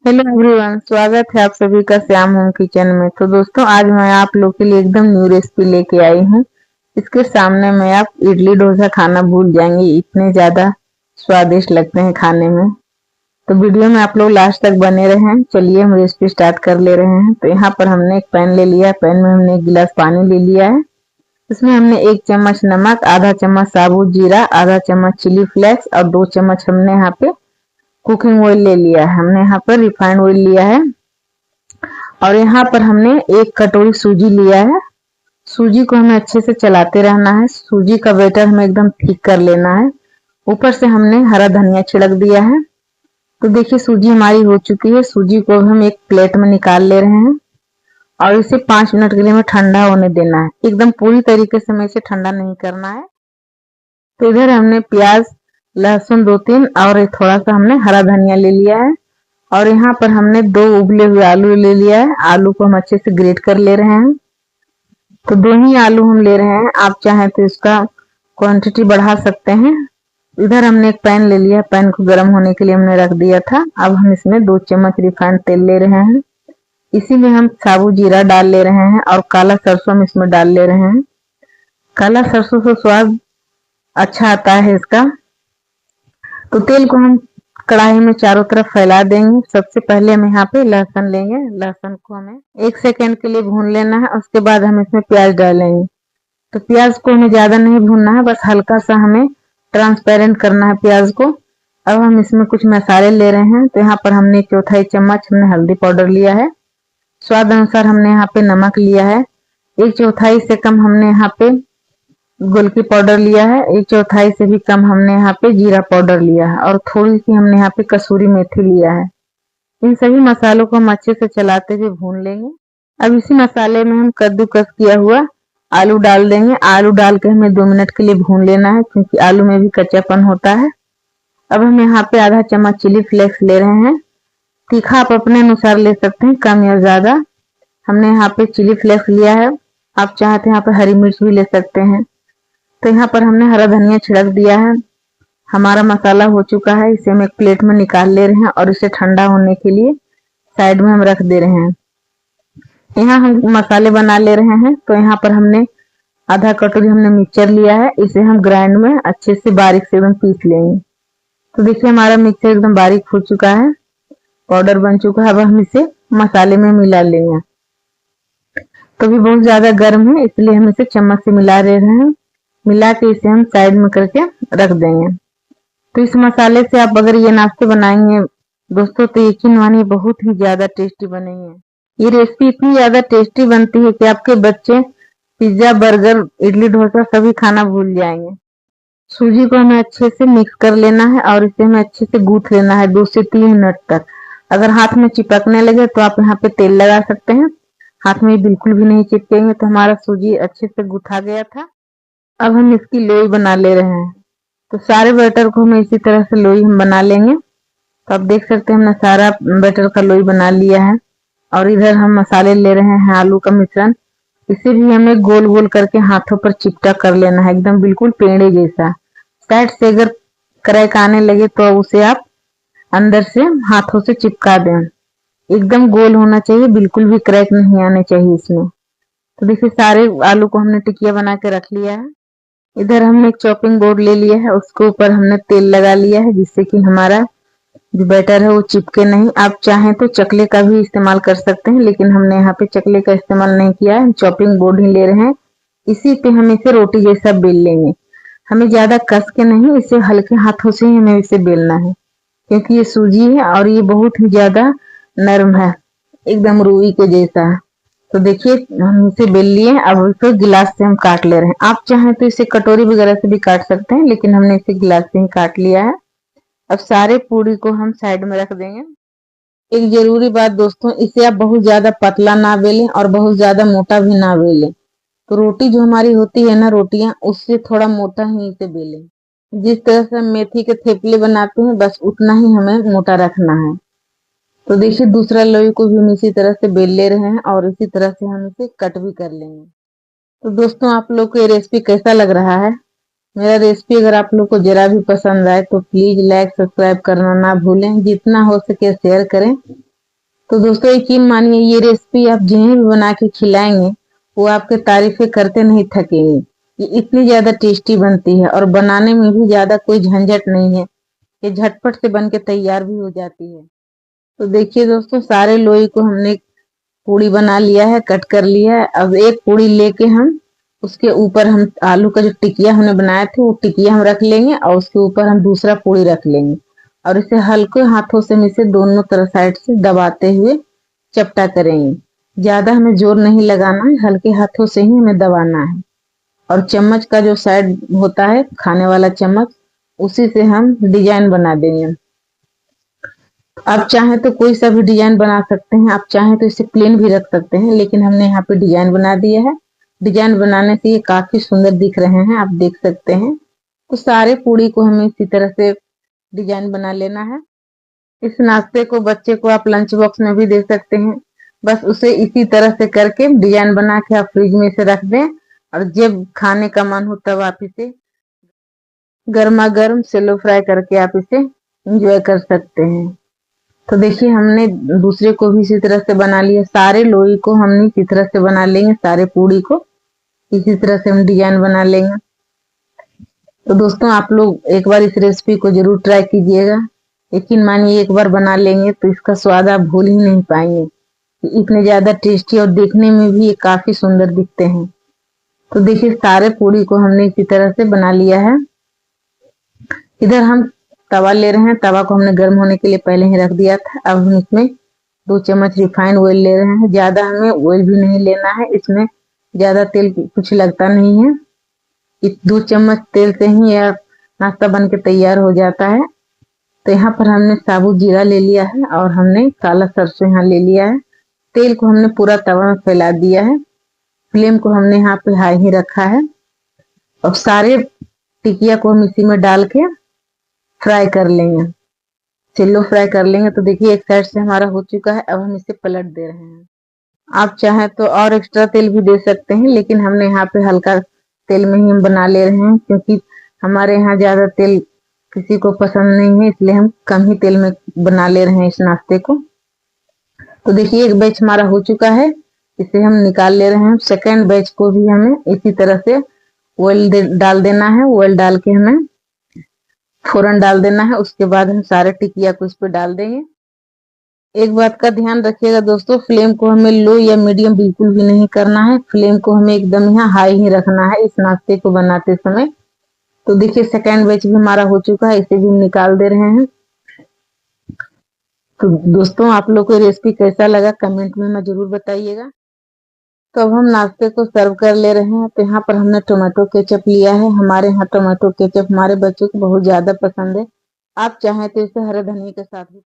Hello everyone, स्वागत है आप सभी का श्याम होम किचन में। तो दोस्तों, आज मैं आप लोग के लिए एकदम न्यू रेसिपी लेके आई हूँ। इसके सामने में आप इडली डोसा खाना भूल जाएंगे, इतने ज्यादा स्वादिष्ट लगते हैं खाने में। तो वीडियो में आप लोग लास्ट तक बने रहें। चलिए हम रेसिपी स्टार्ट कर ले रहे हैं। तो यहाँ पर हमने एक पैन ले लिया है। पैन में हमने 1 गिलास पानी ले लिया है। इसमें हमने 1 चम्मच नमक, आधा चम्मच साबुत जीरा, आधा चम्मच चिली फ्लेक्स और 2 चम्मच हमने यहाँ पे कुकिंग ऑयल ले लिया है। हमने यहाँ पर रिफाइंड ऑयल लिया है और यहाँ पर हमने 1 कटोरी सूजी लिया है। सूजी को हमें अच्छे से चलाते रहना है। सूजी का बैटर हमें एकदम थिक कर लेना है। ऊपर से हमने हरा धनिया छिड़क दिया है। तो देखिए, सूजी हमारी हो चुकी है। सूजी को हम एक प्लेट में निकाल ले रहे हैं और इसे 5 मिनट के लिए हमें ठंडा होने देना है। एकदम पूरी तरीके से हमें इसे ठंडा नहीं करना है। तो इधर हमने प्याज, लहसुन 2-3 और थोड़ा सा हमने हरा धनिया ले लिया है और यहाँ पर हमने 2 उबले हुए आलू ले लिया है। आलू को हम अच्छे से ग्रेट कर ले रहे हैं। तो 2 ही आलू हम ले रहे हैं, आप चाहें तो इसका क्वांटिटी बढ़ा सकते हैं। इधर हमने एक पैन ले लिया। पैन को गर्म होने के लिए हमने रख दिया था। अब हम इसमें 2 चम्मच रिफाइंड तेल ले रहे हैं। इसी में हम साबुत जीरा डाल ले रहे हैं और काला सरसों हम इसमें डाल ले रहे हैं। काला सरसों से स्वाद अच्छा आता है इसका। तो तेल को हम कढ़ाई में चारों तरफ फैला देंगे। सबसे पहले हम यहाँ पे लहसुन लेंगे। लहसुन को हमें 1 सेकेंड के लिए भून लेना है। उसके बाद हम इसमें प्याज डालेंगे। तो प्याज को हमें ज्यादा नहीं भूनना है, बस हल्का सा हमें ट्रांसपेरेंट करना है प्याज को। अब हम इसमें कुछ मसाले ले रहे हैं। तो यहाँ पर हमने 1/4 चम्मच हमने हल्दी पाउडर लिया है। स्वाद अनुसार हमने यहाँ पे नमक लिया है। 1/4 से कम हमने यहाँ पे गोलकी पाउडर लिया है। 1/4 से भी कम हमने यहाँ पे जीरा पाउडर लिया है और थोड़ी सी हमने यहाँ पे कसूरी मेथी लिया है। इन सभी मसालों को हम अच्छे से चलाते हुए भून लेंगे। अब इसी मसाले में हम कद्दूकस किया हुआ आलू डाल देंगे। आलू डाल के हमें 2 मिनट के लिए भून लेना है, क्योंकि आलू में भी कच्चापन होता है। अब हम यहाँ पे आधा चम्मच चिली फ्लेक्स ले रहे हैं। तीखा आप अपने अनुसार ले सकते हैं, कम या ज्यादा। हमने यहाँ पे चिली फ्लेक्स लिया है, आप चाहते हैं यहाँ पे हरी मिर्च भी ले सकते हैं। तो यहाँ पर हमने हरा धनिया छिड़क दिया है। हमारा मसाला हो चुका है। इसे हम एक प्लेट में निकाल ले रहे हैं और इसे ठंडा होने के लिए साइड में हम रख दे रहे हैं। यहाँ हम मसाले बना ले रहे हैं। तो यहाँ पर हमने आधा कटोरी हमने मिक्सचर लिया है। इसे हम ग्राइंड में अच्छे से बारीक से एकदम पीस लेंगे। तो देखिए, हमारा मिक्सचर एकदम बारीक हो चुका है, पाउडर बन चुका है। अब हम इसे मसाले में मिला लेंगे। तो भी बहुत ज्यादा गर्म है, इसलिए हम इसे चम्मच से मिला ले रहे हैं। मिला के इसे हम साइड में करके रख देंगे। तो इस मसाले से आप अगर ये नाश्ते बनाएंगे दोस्तों, तो यकीन मानिए बहुत ही ज्यादा टेस्टी बनेंगे। ये रेसिपी इतनी ज्यादा टेस्टी बनती है कि आपके बच्चे पिज्जा, बर्गर, इडली, डोसा सभी खाना भूल जाएंगे। सूजी को हमें अच्छे से मिक्स कर लेना है और इसे हमें अच्छे से गूंथ लेना है 2 से 3 मिनट तक। अगर हाथ में चिपकने लगे तो आप यहाँ पे तेल लगा सकते हैं। हाथ में बिल्कुल भी नहीं चिपकेंगे। तो हमारा सूजी अच्छे से गूंथा गया था। अब हम इसकी लोई बना ले रहे हैं। तो सारे बैटर को हम इसी तरह से लोई हम बना लेंगे। तो आप देख सकते हैं हमने सारा बैटर का लोई बना लिया है। और इधर हम मसाले ले रहे हैं, आलू का मिश्रण। इसे भी हमें गोल गोल करके हाथों पर चिपटा कर लेना है, एकदम बिल्कुल पेड़े जैसा। साइड से अगर क्रैक आने लगे तो उसे आप अंदर से हाथों से चिपका दें। एकदम गोल होना चाहिए, बिल्कुल भी क्रैक नहीं आने चाहिए इसमें। तो देखिए, सारे आलू को हमने टिकिया बना के रख लिया है। इधर हमने एक चॉपिंग बोर्ड ले लिया है, उसके ऊपर हमने तेल लगा लिया है, जिससे कि हमारा जो बैटर है वो चिपके नहीं। आप चाहें तो चकले का भी इस्तेमाल कर सकते हैं, लेकिन हमने यहाँ पे चकले का इस्तेमाल नहीं किया है। चॉपिंग बोर्ड ही ले रहे हैं। इसी पे हम इसे रोटी जैसा बेल लेंगे। हमें ज्यादा कस के नहीं, इसे हल्के हाथों से ही हमें इसे बेलना है, क्योंकि ये सूजी है और ये बहुत ही ज्यादा नरम है, एकदम रुई के जैसा। तो देखिए, हम इसे बेल लिए। अब इसे गिलास से हम काट ले रहे हैं। आप चाहें तो इसे कटोरी वगैरह से भी काट सकते हैं, लेकिन हमने इसे गिलास से ही काट लिया है। अब सारे पूरी को हम साइड में रख देंगे। एक जरूरी बात दोस्तों, इसे आप बहुत ज्यादा पतला ना बेलें और बहुत ज्यादा मोटा भी ना बेलें। तो रोटी जो हमारी होती है ना, रोटियां, उससे थोड़ा मोटा ही इसे बेलें। जिस तरह से हम मेथी के थेपले बनाते हैं, बस उतना ही हमें मोटा रखना है। तो देखिए, दूसरा लोई को भी हम इसी तरह से बेल ले रहे हैं और इसी तरह से हम इसे कट भी कर लेंगे। तो दोस्तों, आप लोग को ये रेसिपी कैसा लग रहा है? मेरा रेसिपी अगर आप लोग को जरा भी पसंद आए तो प्लीज लाइक, सब्सक्राइब करना ना भूलें। जितना हो सके शेयर करें। तो दोस्तों यकीन मानिए ये रेसिपी आप जिन्हें भी बना के खिलाएंगे वो आपके तारीफें करते नहीं थकेंगे। ये इतनी ज्यादा टेस्टी बनती है और बनाने में भी ज्यादा कोई झंझट नहीं है। ये झटपट से बन के तैयार भी हो जाती है। तो देखिए दोस्तों सारे लोई को हमने पूड़ी बना लिया है, कट कर लिया है। अब एक पूड़ी लेके हम उसके ऊपर हम आलू का जो टिकिया हमने बनाया था वो टिकिया हम रख लेंगे और उसके ऊपर हम दूसरा पूड़ी रख लेंगे और इसे हल्के हाथों से हम इसे दोनों तरफ साइड से दबाते हुए चपटा करेंगे। ज्यादा हमें जोर नहीं लगाना है, हल्के हाथों से ही हमें दबाना है। और चम्मच का जो साइड होता है खाने वाला चम्मच उसी से हम डिजाइन बना देंगे। आप चाहें तो कोई सा भी डिजाइन बना सकते हैं, आप चाहें तो इसे प्लेन भी रख सकते हैं, लेकिन हमने यहाँ पे डिजाइन बना दिया है। डिजाइन बनाने से ये काफी सुंदर दिख रहे हैं, आप देख सकते हैं। तो सारे पूड़ी को हमें इसी तरह से डिजाइन बना लेना है। इस नाश्ते को बच्चे को आप लंच बॉक्स में भी दे सकते हैं। बस उसे इसी तरह से करके डिजाइन बना के आप फ्रिज में इसे रख दें और जब खाने का मन हो तब आप इसे गर्मा गर्म सेलो फ्राई करके आप इसे एंजॉय कर सकते हैं। तो देखिए हमने दूसरे को भी इसी तरह से बना लिया। सारे लोई को हमने इसी तरह से बना लेंगे, सारे पूड़ी को इसी तरह से हम डिजाइन बना लेंगे। तो दोस्तों आप लोग एक बार इस रेसिपी को जरूर ट्राई कीजिएगा। यकीन मानिए एक बार बना लेंगे तो इसका स्वाद आप भूल ही नहीं पाएंगे। इतने ज्यादा टेस्टी और देखने में भी ये काफी सुंदर दिखते हैं। तो देखिए सारे पूड़ी को हमने इसी तरह से बना लिया है। इधर हम तवा ले रहे हैं, तवा को हमने गर्म होने के लिए पहले ही रख दिया था। अब हम इसमें 2 चम्मच रिफाइंड ऑयल ले रहे हैं। ज्यादा हमें ऑयल भी नहीं लेना है, इसमें ज्यादा तेल कुछ लगता नहीं है। इस 2 चम्मच तेल से ही यह नाश्ता बन के तैयार हो जाता है। तो यहाँ पर हमने साबुत जीरा ले लिया है और हमने काला सरसों यहाँ ले लिया है। तेल को हमने पूरा तवा में फैला दिया है। फ्लेम को हमने यहाँ पे हाई ही रखा है और सारे टिकिया को हम इसी में डाल के फ्राई कर लेंगे, सेलो फ्राई कर लेंगे। तो देखिए एक साइड से हमारा हो चुका है, अब हम इसे पलट दे रहे हैं। आप चाहें तो और एक्स्ट्रा तेल भी दे सकते हैं, लेकिन हमने यहाँ पे हल्का तेल में ही हम बना ले रहे हैं क्योंकि हमारे यहाँ ज्यादा तेल किसी को पसंद नहीं है, इसलिए हम कम ही तेल में बना ले रहे हैं इस नाश्ते को। तो देखिए एक बैच हमारा हो चुका है, इसे हम निकाल ले रहे हैं। सेकेंड बैच को भी हमें इसी तरह से ऑयल डाल देना है। ऑयल डाल के हमें फोरन डाल देना है। उसके बाद हम सारे टिकिया को इस पे डाल देंगे। एक बात का ध्यान रखिएगा दोस्तों, फ्लेम को हमें लो या मीडियम बिल्कुल भी नहीं करना है। फ्लेम को हमें एकदम यहाँ हाई ही रखना है इस नाश्ते को बनाते समय। तो देखिए सेकेंड बैच भी हमारा हो चुका है, इसे भी हम निकाल दे रहे हैं। तो दोस्तों आप लोग को रेसिपी कैसा लगा कमेंट में जरूर बताइएगा। तो अब हम नाश्ते को सर्व कर ले रहे हैं। तो यहाँ पर हमने टोमेटो केचप लिया है। हमारे यहाँ टोमेटो केचप हमारे बच्चों को बहुत ज्यादा पसंद है। आप चाहें तो इसे हरे धनिया के साथ भी